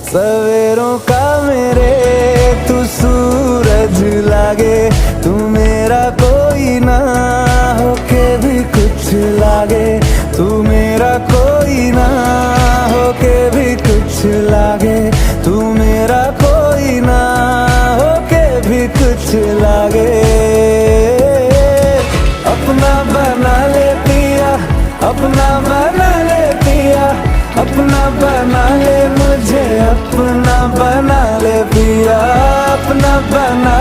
सवेरों का मेरे तू सूरज लागे, तू मेरा कोई ना होके भी कुछ लागे, तू मेरा कोई ना होके भी कुछ लागे, तू मेरा कोई ना होके भी कुछ लागे। अपना बना ले पिया, अपना बना ले पिया, अपना बना ले मुझे, अपना बना ले पिया, अपना बना